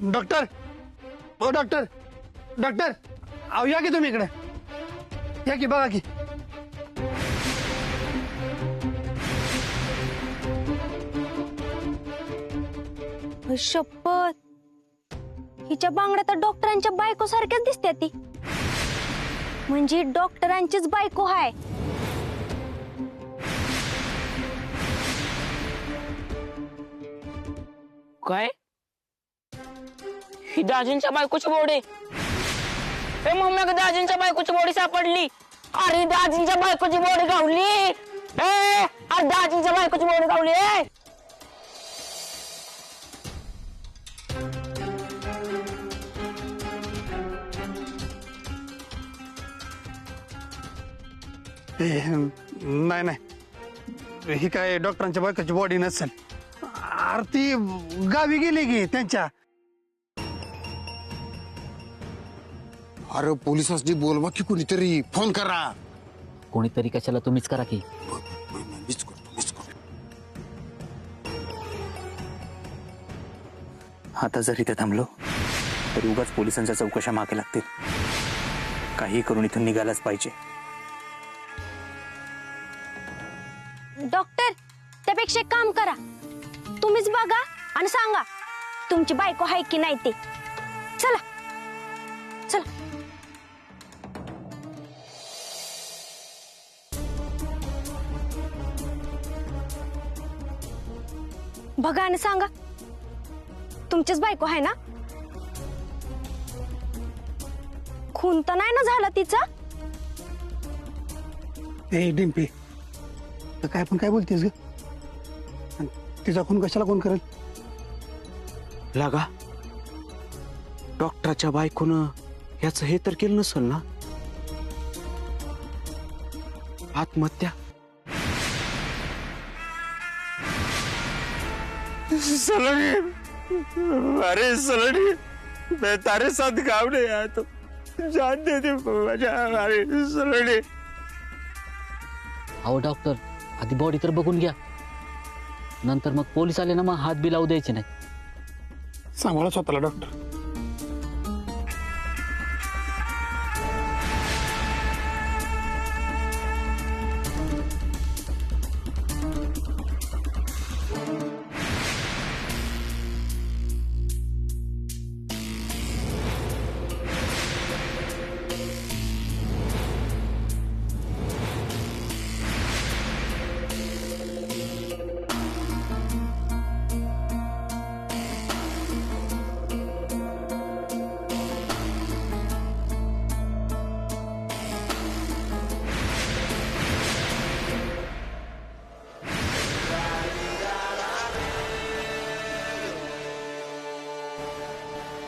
Doctor, ओ doctor, doctor, अहो या की तुम्ही इकडे, या की बघा की. शपथ, हिच्या बांगड्या तर डॉक्टरांच्या बायको सारख्याच दिसते ती. म्हणजे डॉक्टरांचीच बायको हाय. काय ही दाजींच्या बायकोची बॉडी? ए मम्मी, दाजींच्या बायकोची बॉडी सापडली. अरे दाजींच्या बायकोची बॉडी गावली. अरे दाजींच्या बायकोची बॉडी गावली. नाही नाही, ही काय डॉक्टरांच्या बायकोची बॉडी नसेल. अरे ती गावी गेली की त्यांच्या. अरे पोलिसांनी बोलवा की कोणीतरी फोन करा. कोणीतरी कशाला, तुम्हीच करा की. मीच करतो. आता जर इथे थांबलो तर उगाच पोलिसांच्या चौकशा मागे लागतील. काही करून इथून निघायलाच पाहिजे. डॉक्टर, त्यापेक्षा एक काम करा, तुम्हीच बघा आणि सांगा तुमची बायको आहे की नाही ते. चला चला. बघा आणि सांगा तुमचीच बायको आहे ना. खून तर नाही ना झाला तिचा. ए डिंपी, तर काय पण काय बोलतेस ग? तिचा खून कशाला कोण करेल? लागा डॉक्टरच्या बायकोनं याच हे तर केलं नसल ना. आत्महत्या. सलोनी, अरे सलोनी, मैं तारे साथ गाँव नहीं आया तो जान दे दे मजा. अरे सलोनी. अहो डॉक्टर, आधी बॉडी तर बघून घ्या, नंतर मग पोलीस आले ना मग हात बी लावू द्यायचे नाही. सांभाळा स्वतःला डॉक्टर.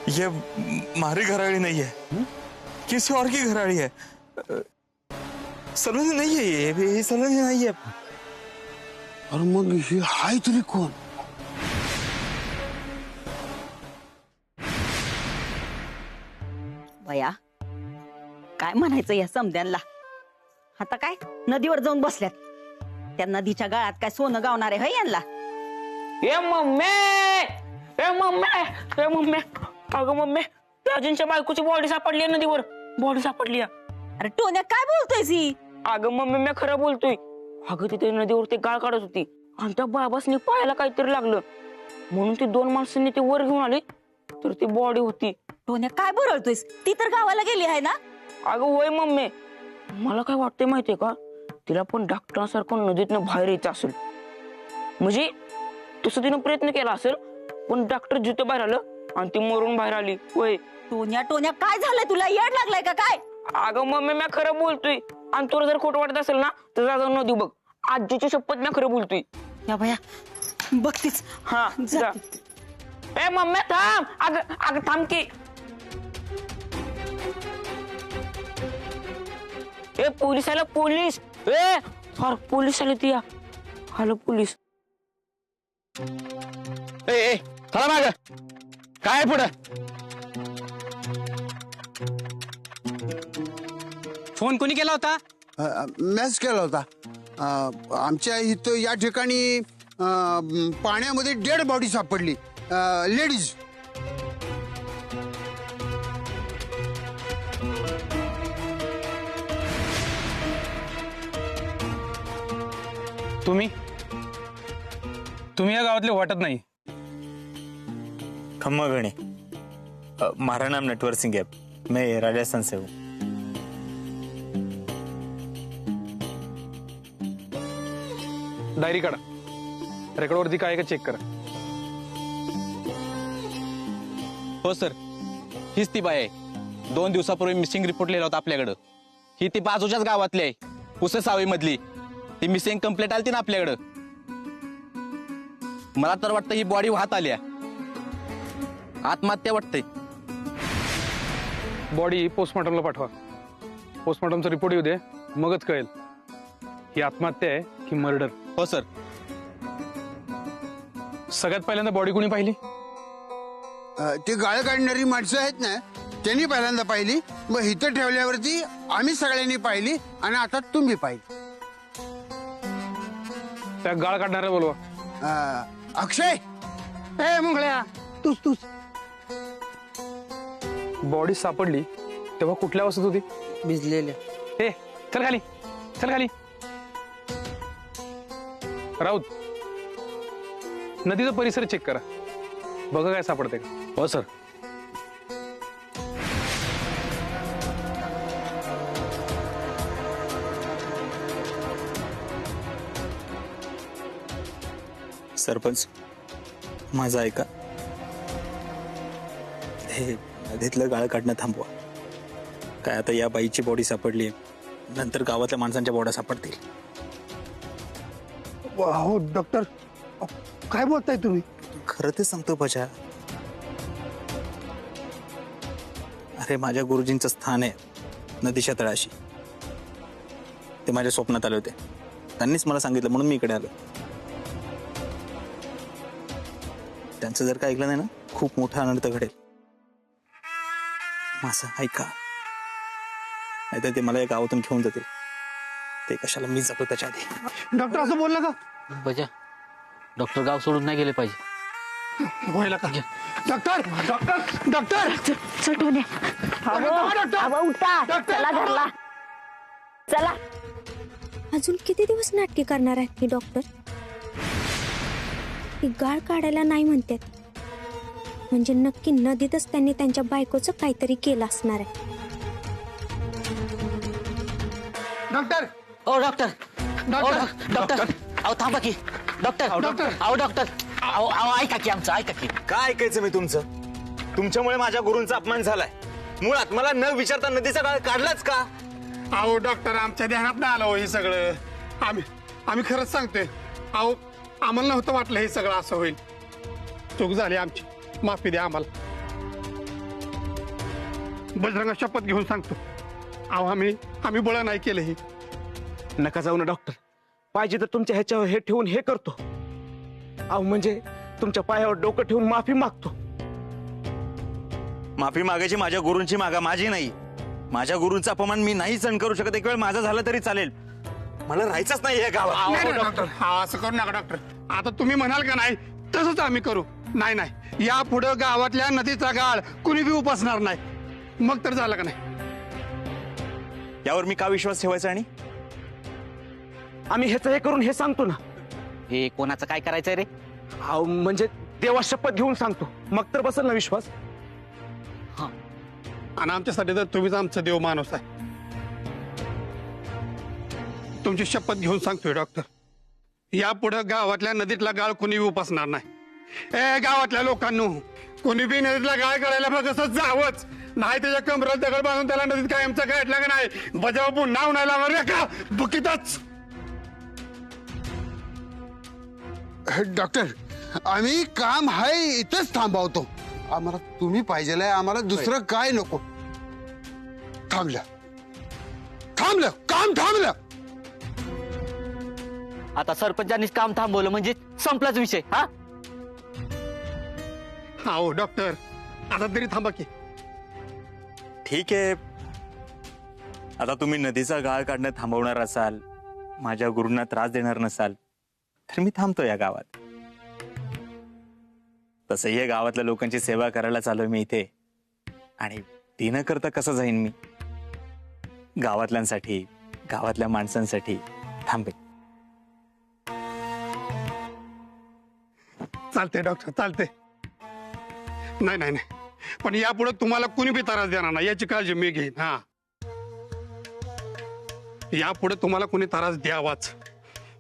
ये हमारी घराड़ी नहीं है, किसी और की घराड़ी है. सलोनी नहीं है ये सलोनी नहीं है. अरे मग ही हाय तरी कोण? भया, काय म्हणायचं या समद्यांना. आता काय नदीवर जाऊन बसल्यात. त्या नदीच्या गाळात काय सोनं गावणार आहे यांना. ए मम्मी, अगं मम्मी, दाजींच्या बायकोची बॉडी सापडली आहे नदीवर. बॉडी सापडली आहे. अरे टोन्या, काय बोलतोयस ही? अगं मम्मी, मी खरं बोलतोय. अगं तिथे नदीवर ते गाळ काढत होती आणि त्या बाबासनी पायाला काहीतरी लागलं म्हणून ती 2 माणसांनी ती वर घेऊन आली तर ती बॉडी होती. टोन्या, काय बोलतोयस? ती तर गावाला गेली आहे ना. अगं होय मम्मी, मला काय वाटतंय माहितीये का, तिला पण डॉक्टरांसारखं नदीतनं बाहेर यायचं असेल. म्हणजे तसं तिनं प्रयत्न केला असेल पण डॉक्टर जिथे बाहेर आलं आणि ती मरून बाहेर आली. होय टोन्या, काय झालंय तुला? येड लागलाय का काय? अगं मम्मी, मी खरं बोलतोय आणि तुला जर खोटं वाटत असेल ना तर जा जाऊन नदी बघ. आजीची शपथ, मी खरं बोलतोय. या भया, बघतीच. हा जा. ए मम्मी थांब. अगं थांब की. ए पोलीस आला, पोलीस. फार पोलीस आले ती. आलं पोलीस. ए चला माग. काय पुढं? फोन कोणी केला होता? मॅच केला होता. आमच्या इथं या ठिकाणी पाण्यामध्ये डेड बॉडी सापडली, लेडीज. तुम्ही या गावातले वाटत नाही. खम्मा गणे, हमारा नाम नटवर सिंह है, मैं राजस्थान से हूँ. डायरी काढा, रेकॉर्डवरती काय का चेक करा. हो सर, हीच ती बाई आहे. 2 दिवसापूर्वी मिसिंग रिपोर्ट लिहिला होता आपल्याकडं. ही ती बाजूच्याच गावातली आहे, पुसे सावई मधली. ती मिसिंग कंप्लेंट आली ना आपल्याकडं. मला तर वाटतं ही बॉडी वाहत आली आहे. आत्महत्या वाटते. बॉडी पोस्टमॉर्टमला पाठवा. पोस्टमॉर्टमचा रिपोर्ट येऊ दे, मगच कळेल ही आत्महत्या आहे की मर्डर. हो सर. सगळ्यात पहिल्यांदा बॉडी कोणी पाहिली? ती गाळ काढणारी माणसं आहेत ना, त्यांनी पहिल्यांदा पाहिली. मग इथं ठेवल्यावरती आम्ही सगळ्यांनी पाहिली आणि आता तुम्ही पाहिली. त्या गाळ काढणाऱ्या बोलवा. अक्षय, ए मुंगळ्या, तूच बॉडी सापडली तेव्हा कुठल्या अवस्थेत होती? भिजलेल्या. ए चल खाली, चल खाली. राऊत, नदीचा परिसर चेक करा, बघा काय सापडते. हो सर. सरपंच, माझं ऐका. हे नदीतलं गाळ काढणं थांबवा. काय आता या बाईची बॉडी सापडली, नंतर गावातल्या माणसांच्या बॉड्या सापडतील. हो डॉक्टर, काय बोलताय तुम्ही? खरं ते सांगतो बजा. अरे माझ्या गुरुजींचं स्थान आहे नदीच्या तळाशी. ते माझ्या स्वप्नात आले होते, त्यांनीच मला सांगितलं म्हणून मी इकडे आलो. त्यांचं जर का ऐकलं नाही ना, खूप मोठा अनर्थ घडेल. माझं ऐका, नाहीतर ते मला या गावातून घेऊन जातील. ते कशाला मी जातो त्याच्या आधी. डॉक्टर असं बोलला का? बजा, डॉक्टर गाव सोडून नाही गेले पाहिजे. व्हायला का? डॉक्टर डॉक्टर डॉक्टर चटोने उठा, चला घरला चला. अजून किती दिवस नाटके करणार आहे ही डॉक्टर? ही गाळ काढायला नाही म्हणतात म्हणजे नक्की नदीतच त्यांनी त्यांच्या बायकोचं काहीतरी केलं असणार आहे. डॉक्टर, ओ डॉक्टर, डॉक्टर, अहो थांबा की. डॉक्टर, अहो डॉक्टर, अहो ऐका की आमचं, ऐका की. काय ऐकायचं मी तुमचं? तुमच्यामुळे माझ्या गुरूंचा अपमान झालाय. मुळात मला न विचारता नदीचा गाळ काढलाच का? अहो डॉक्टर, आमच्या ध्यानात नाही आलं हो हे सगळं. आम्ही खरंच सांगतोय. अहो आम्हाला नव्हतं वाटलं हे सगळं असं होईल. चूक झाली आमची, माफी द्या आम्हाला. बजरंगा शपथ घेऊन सांगतो, अहो आम्ही बळ नाही केलं हे. नका जाऊ ना डॉक्टर, पाहिजे तर तुमच्या ह्याच्यावर हे ठेवून हे करतो. अहो म्हणजे तुमच्या पायावर डोकं ठेवून माफी मागतो. माफी मागायची माझ्या गुरूंची मागा, माझी नाही. माझ्या गुरूंचा अपमान मी नाही सहन करू शकत. एक वेळ माझा झाला तरी चालेल, मला राहायचंच नाही या गावात. नाही, डॉक्टर, असं करू नका डॉक्टर. आता तुम्ही म्हणाल का नाही तसंच आम्ही करू. नाही, या पुढे गावातल्या नदीचा गाळ कुणी बी उपसणार नाही. मग तर झालं का नाही? यावर मी का विश्वास ठेवायचा? आणि आम्ही ह्याचं हे करून हे सांगतो ना. हे कोणाचं काय करायचंय रे? अहो म्हणजे देवा शपथ घेऊन सांगतो, मग तर बसेल ना विश्वास. आणि आमच्यासाठी तर तुम्हीच आमचा देव माणूस आहे. तुमची शपथ घेऊन सांगतोय डॉक्टर, यापुढे गावातल्या नदीतला गाळ कुणी उपसणार नाही. ए गावातल्या लोकांनो, कुणी बी नदीतला गाळ काढायला बघ जावंच नाही. त्याच्या कमरात दगड बांधून त्याला नदीत कायमचा गाठला का नाही, बजाव पुन्हा नाही लावणार का बुकीतच. डॉक्टर, आम्ही काम हाय इथंच थांबवतो. आम्हाला तुम्ही पाहिजे, आम्हाला दुसरं काय नको. थांबलं, काम थांबलं. आता सरपंचांनीच काम थांबवलं म्हणजे संपलाच विषय. हा हो डॉक्टर, आता तरी थांबा की. ठीक आहे, आता तुम्ही नदीचा गाळ काढणं थांबवणार असाल, माझ्या गुरूंना त्रास देणार नसाल, तर मी थांबतो या गावात. तसंही या गावातल्या लोकांची सेवा करायला चालू मी इथे. आणि ती न करता कसं जाईन मी? गावातल्यांसाठी, गावातल्या माणसांसाठी थांबेन. चालते डॉक्टर चालते. नाही नाही नाही, पण यापुढे तुम्हाला कुणी बी त्रास देणार नाही याची काळजी मी घेईन. हा, यापुढे तुम्हाला कोणी त्रास द्यावाच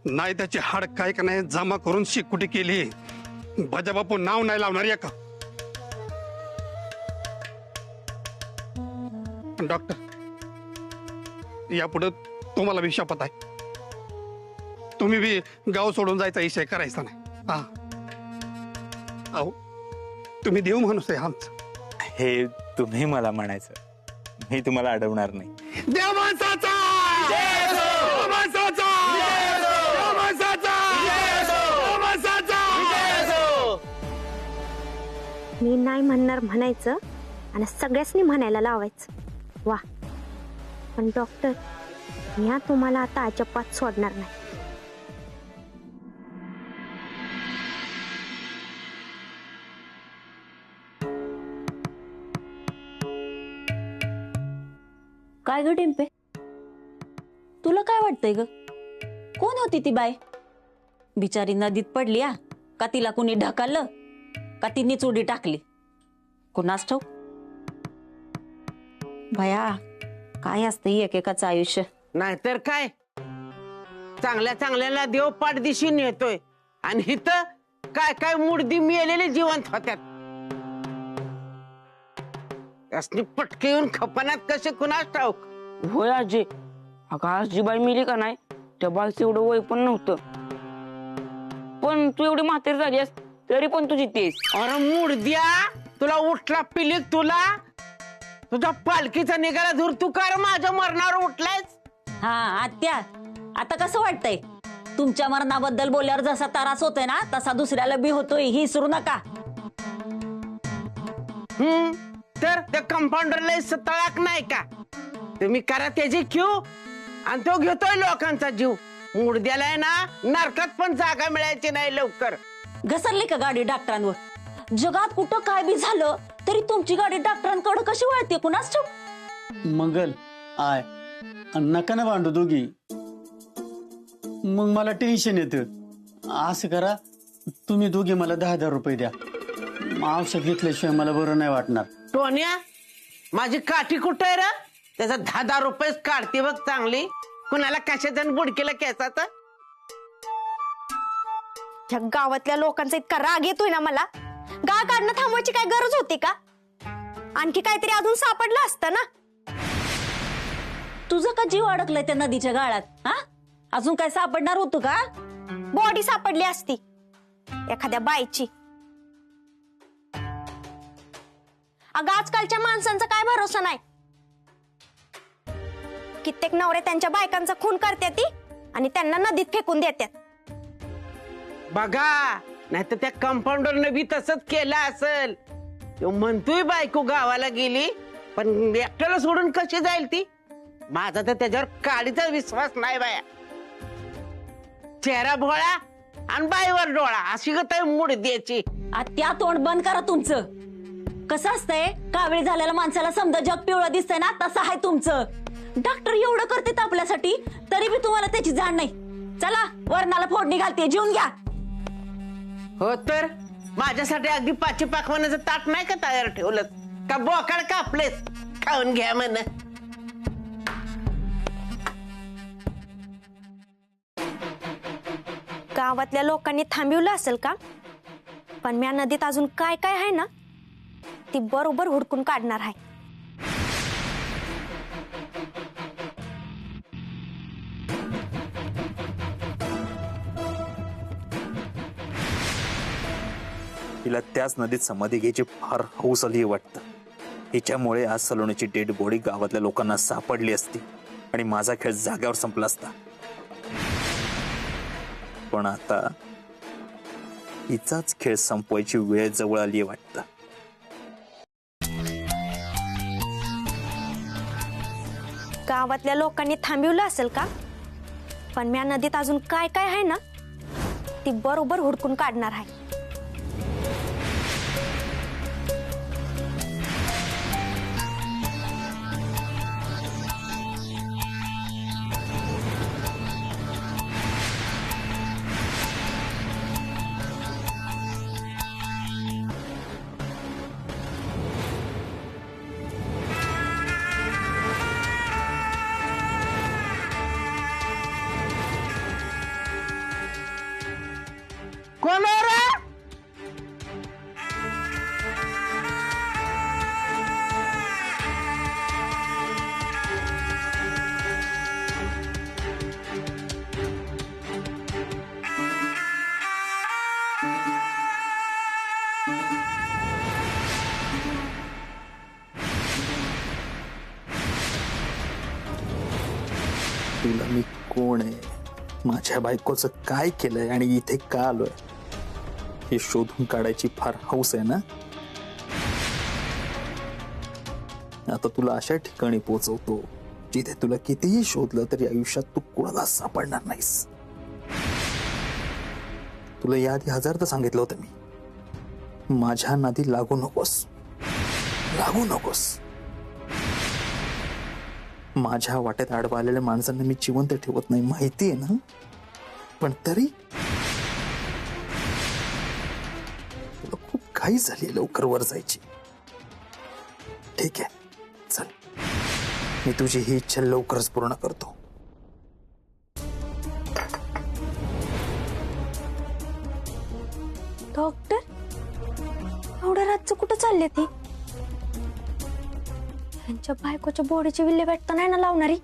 नाही. त्याची हाड काय का नाही जमा करून शिकुटी केली. बापू नाव नाही लावणार या का डॉक्टर? यापुढे तुम्हाला बी शपथ आहे, तुम्ही बी गाव सोडून जायचा विषय करायचा नाही. हा, अहो तुम्ही देव माणूस आहे आमचं. हे तुम्ही मला म्हणायचं, मी तुम्हाला अडवणार नाही. देव माणसाचा! देव माणसाचा! देव माणसाचा! देव माणसाचा! मी नाही म्हणणार म्हणायचं आणि सगळ्यांनी म्हणायला लावायचं. वा, पण डॉक्टर मी तुम्हाला आता अजिबात सोडणार नाही. काय ग टिंपे, तुला काय वाटतंय ग? कोण होती ती बाय? बिचारी नदीत पडली का तिला कुणी ढकललं का तिने चुडी टाकली? कुणास ठाऊक. भया, काय असतं एकेकाचं आयुष्य. नाहीतर काय, चांगल्या चांगल्याला देव पाठदिशी नेतोय आणि इथं काय काय मुडदी मिळालेले जिवंत होत्यात. त्यासनी पटके येऊन खपनात कसे कुणास ठाऊक. होय आजी, अगं आज जी बाई मिली का नाही त्या बाईचं एवढं वय पण नव्हतं, पण तू एवढी म्हातारी झालीस तरी पण तुझी तेच. अरे मुडद्या, तुला उठला पिलीक तुला, तुझ्या पालखीचा निघाला धूर तू कर माझ्या मरणावर उठलायस. हा आत्या, आता कसं वाटतंय? तुमच्या मरणाबद्दल बोलल्यावर जसा त्रास होतोय ना तसा दुसऱ्याला बी होतोय, ही विसरू नका. तर त्या कंपाऊंडरला तळाक नाही का? तुम्ही करा त्याची क्यू आणि तो घेतोय लोकांचा जीव. मुडद्याला आहे ना नरकात पण जागा मिळायची नाही लवकर. घसरली का गाडी डॉक्टरांवर? जगात कुठं काय बी झालं तरी तुमची गाडी डॉक्टरांकडे कशी वळते कुणास ठाऊक. मंगल आय नका ना भांडू दोघी, मग मला टेन्शन येतं. असं करा, तुम्ही दोघी मला 10,000 रुपये द्या. औषध घेतल्याशिवाय मला बरं नाही वाटणार. टोन्या, माझी काठी कुठे आहे रे? त्याचा 10,000 रुपये काढते बघ चांगली. कुणाला कशाच्या बुडकीला केसाचा? ह्या गावातल्या लोकांचा इतका राग येतोय ना मला. गाळ काढणं थांबवायची काय गरज होती का? आणखी काहीतरी अजून सापडलं असतं ना. तुझं का जीव अडकलाय त्या नदीच्या गाळात? हा, अजून काय सापडणार होतं का? बॉडी सापडली असती एखाद्या बाईची. अगं आजकालच्या माणसांचा काय भरोसा नाही. कित्येक नवरे त्यांच्या बायकांचा खून करतात ती आणि त्यांना नदीत फेकून देतात. बघा, नाही तर त्या कंपाऊंडरने बी तसंच केलं असेल. तो म्हणतोय बायको गावाला गेली, पण एकट्याला सोडून कशी जाईल ती? माझा तर त्याच्यावर काडीचा विश्वास नाही बाया. चेहरा भोळा आणि बाईवर डोळा अशी गत मूड द्यायची. त्या तोंड बंद करा तुमचं. कसं असतंय, कावीळ झालेल्या माणसाला समजा जग पिवळं दिसतंय ना, तसं आहे तुमचं. डॉक्टर एवढं करते आपल्यासाठी तरी बी तुम्हाला त्याची जाण नाही. चला, वरणाला फोडणी घालते, जेवून घ्या. हो तर माझ्यासाठी अगदी पाची पाकवानाचं ताट नाही का तयार ठेवलं का? बोकाड कापलेस, खाऊन घ्या म्हण. गावातल्या लोकांनी थांबवलं असेल का? पण म्या नदीत अजून काय काय आहे ना ती बरोबर हुडकून काढणार आहे. तिला त्याच नदीत समाधी घ्यायची फार हौस आली वाटतं. हिच्यामुळे आज सलोनीची डेड बॉडी गावातल्या लोकांना सापडली असती आणि माझा खेळ जाग्यावर संपला असता. पण आता हिचाच खेळ संपवायची वेळ जवळ आली वाटतं. गावातल्या लोकांनी थांबवलं असेल का? पण म्या नदीत अजून काय काय आहे ना ती बरोबर हुडकून काढणार आहे. कोण आहे रे? तुला मी कोण आहे, माझ्या बायकोचं काय केलंय आणि इथे का आलोय हे शोधून काढायची फार हौस आहे ना. आता तुला अशा ठिकाणी पोहोचवतो जिथे तुला कितीही शोधलं तरी आयुष्यात तू कोणाला सापडणार नाहीस. तुला याआधी 1000दा सांगितलं होतं मी, माझ्या नादी लागू नकोस, लागू नकोस. माझ्या वाटेत आडवा आलेल्या माणसांना मी जिवंत ठेवत नाही, माहिती आहे ना. पण तरी तुला खूप घाई झाली लवकर वर जायची. ठीक आहे, चल, मी तुझी ही इच्छा लवकरच पूर्ण करतो. डॉक्टर, एवढ्या रातचं कुठं चालले ते? त्यांच्या बायकोच्या बॉडीची विल्हेवाट तर नाही ना लावणारी?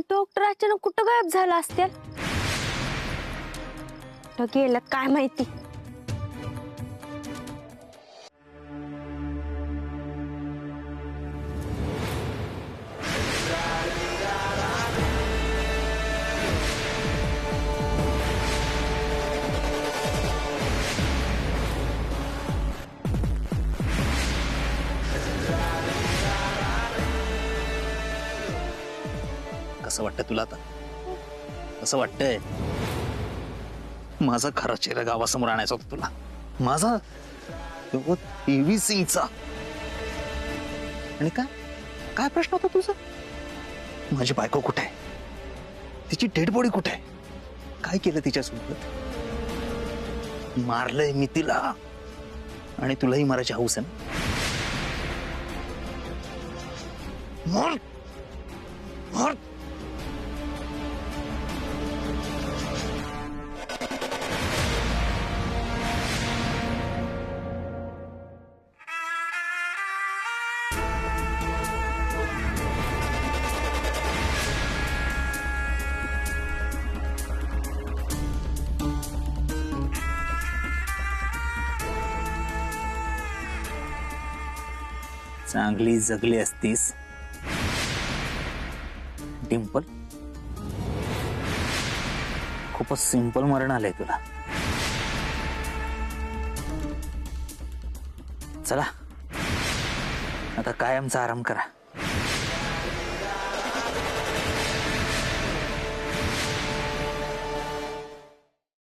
डॉक्टर अचानक कुठं गायब झाला असतील? गेलं काय माहिती. कसं वाटतं तुला आता? असं वाटतंय माझा खरा चेहरा गावासमोर आणायचा होता तुला, माझा पीव्ही सिंगचा. आणि काय काय प्रश्न होता तुझा? माझी बायको कुठे आहे, तिची डेड बॉडी कुठे आहे, काय केलं तिच्यासोबत? मारलंय मी तिला आणि तुलाही मारायची हौस आहे ना. मार मार. चांगली जगली असतीस डिंपल. खूपच सिंपल मरण आलंय तुला. चला आता कायमचा आराम करा.